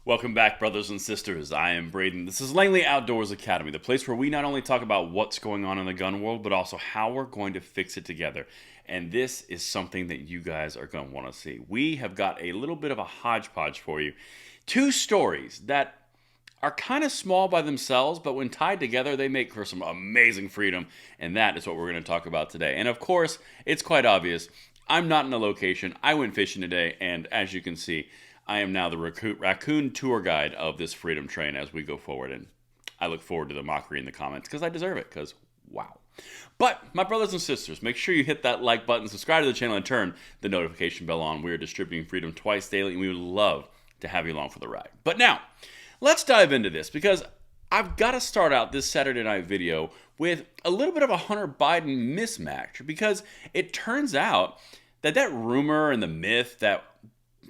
Welcome back, brothers and sisters. I am Braden. This is Langley Outdoors Academy, the place where we not only talk about what's going on in the gun world, but also how we're going to fix it together. And this is something that you guys are going to want to see. We have got a little bit of a hodgepodge for you. Two stories that are kind of small by themselves, but when tied together, they make for some amazing freedom. And that is what we're going to talk about today. And of course, it's quite obvious. I'm not in a location. I went fishing today, and as you can see, I am now the raccoon tour guide of this freedom train as we go forward. And I look forward to the mockery in the comments because I deserve it, because wow. But my brothers and sisters, make sure you hit that like button, subscribe to the channel, and turn the notification bell on. We are distributing freedom twice daily, and we would love to have you along for the ride. But now, let's dive into this, because I've got to start out this Saturday night video with a little bit of a Hunter Biden mismatch, because it turns out that rumor and the myth that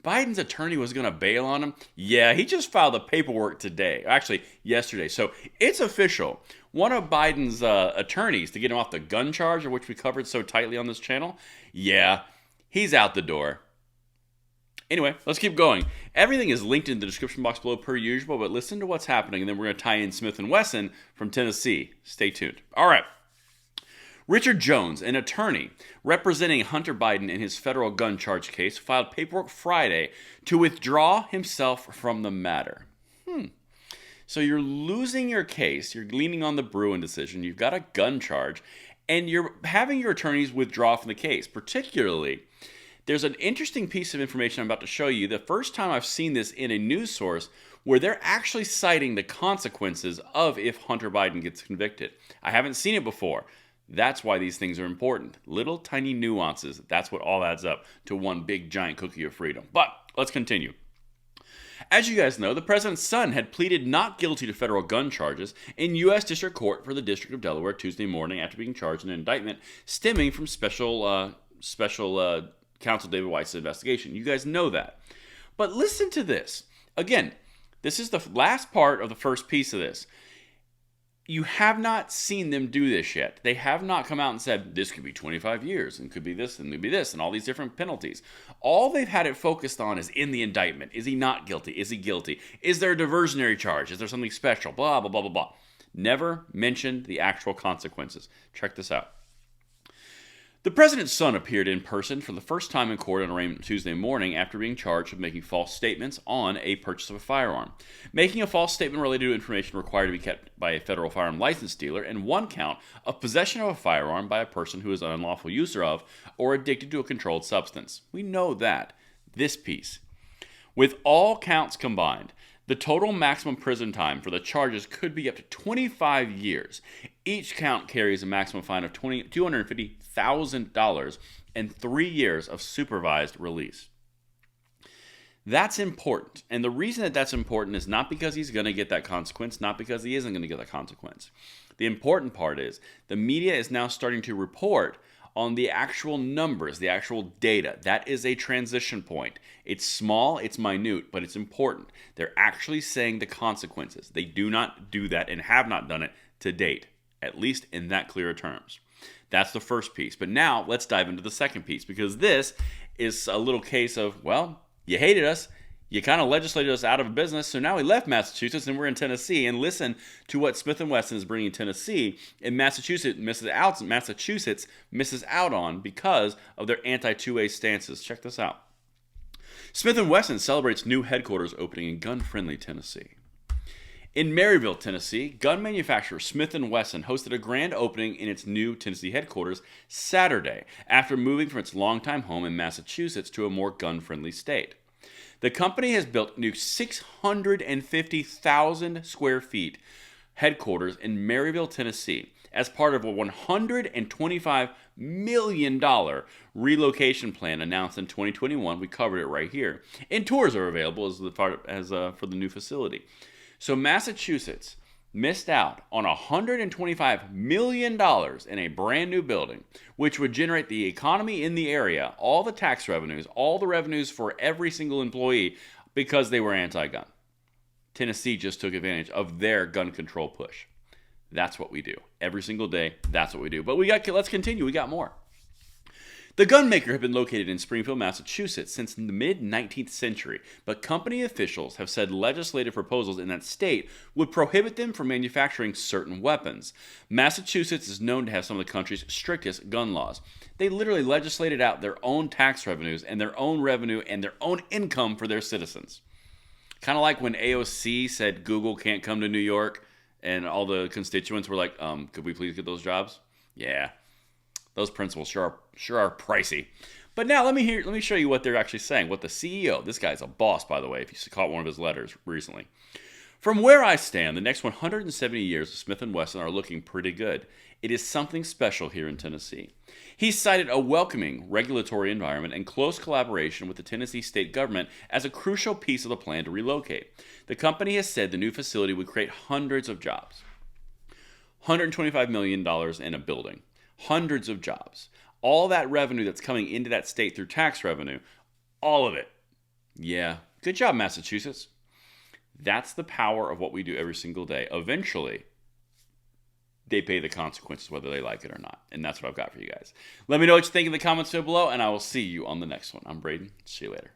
Biden's attorney was going to bail on him, yeah, he just filed the paperwork today, actually yesterday. So it's official. One of Biden's attorneys to get him off the gun charge, of which we covered so tightly on this channel, yeah, he's out the door. Anyway, let's keep going. Everything is linked in the description box below per usual, but listen to what's happening, and then we're going to tie in Smith & Wesson from Tennessee. Stay tuned. All right. Richard Jones, an attorney representing Hunter Biden in his federal gun charge case, filed paperwork Friday to withdraw himself from the matter. So you're losing your case, you're leaning on the Bruen decision, you've got a gun charge, and you're having your attorneys withdraw from the case. Particularly, there's an interesting piece of information I'm about to show you. The first time I've seen this in a news source where they're actually citing the consequences of if Hunter Biden gets convicted. I haven't seen it before. That's why these things are important. Little tiny nuances. That's what all adds up to one big giant cookie of freedom. But let's continue. As you guys know, the president's son had pleaded not guilty to federal gun charges in U.S. District Court for the District of Delaware Tuesday morning after being charged in an indictment stemming from special counsel David Weiss's investigation. You guys know that. But listen to this. Again, this is the last part of the first piece of this. You have not seen them do this yet. They have not come out and said, this could be 25 years, and could be this, and could be this, and all these different penalties. All they've had it focused on is in the indictment. Is he not guilty? Is he guilty? Is there a diversionary charge? Is there something special? Blah, blah, blah, blah, blah. Never mentioned the actual consequences. Check this out. The president's son appeared in person for the first time in court on arraignment Tuesday morning after being charged with making false statements on a purchase of a firearm, making a false statement related to information required to be kept by a federal firearm license dealer, and one count of possession of a firearm by a person who is an unlawful user of or addicted to a controlled substance. We know that. This piece. With all counts combined, the total maximum prison time for the charges could be up to 25 years. Each count carries a maximum fine of $250,000 and 3 years of supervised release. That's important. And the reason that that's important is not because he's going to get that consequence, not because he isn't going to get that consequence. The important part is the media is now starting to report on the actual numbers, the actual data. That is a transition point. It's small, it's minute, but it's important. They're actually saying the consequences. They do not do that and have not done it to date, at least in that clearer terms. That's the first piece. But now let's dive into the second piece, because this is a little case of, well, you hated us. You kind of legislated us out of business, so now we left Massachusetts and we're in Tennessee. And listen to what Smith & Wesson is bringing Tennessee, and Massachusetts misses out on because of their anti-2A stances. Check this out. Smith & Wesson celebrates new headquarters opening in gun-friendly Tennessee. In Maryville, Tennessee, gun manufacturer Smith & Wesson hosted a grand opening in its new Tennessee headquarters Saturday after moving from its longtime home in Massachusetts to a more gun-friendly state. The company has built new 650,000 square feet headquarters in Maryville, Tennessee, as part of a $125 million relocation plan announced in 2021. We covered it right here. And tours are available for the new facility. So Massachusetts missed out on $125 million in a brand new building, which would generate the economy in the area, all the tax revenues, all the revenues for every single employee, because they were anti-gun. Tennessee just took advantage of their gun control push. That's what we do. Every single day, that's what we do. But let's continue. We got more. The gunmaker had been located in Springfield, Massachusetts since the mid-19th century, but company officials have said legislative proposals in that state would prohibit them from manufacturing certain weapons. Massachusetts is known to have some of the country's strictest gun laws. They literally legislated out their own tax revenues and their own revenue and their own income for their citizens. Kind of like when AOC said Google can't come to New York, and all the constituents were like, could we please get those jobs? Yeah. Those principles sure are pricey. But now let me show you what they're actually saying. What the CEO, this guy's a boss, by the way, if you caught one of his letters recently. From where I stand, the next 170 years of Smith & Wesson are looking pretty good. It is something special here in Tennessee. He cited a welcoming regulatory environment and close collaboration with the Tennessee state government as a crucial piece of the plan to relocate. The company has said the new facility would create hundreds of jobs. $125 million in a building. Hundreds of jobs. All that revenue that's coming into that state through tax revenue, all of it. Yeah, good job, Massachusetts. That's the power of what we do every single day. Eventually, they pay the consequences whether they like it or not. And that's what I've got for you guys. Let me know what you think in the comments down below, and I will see you on the next one. I'm Braden. See you later.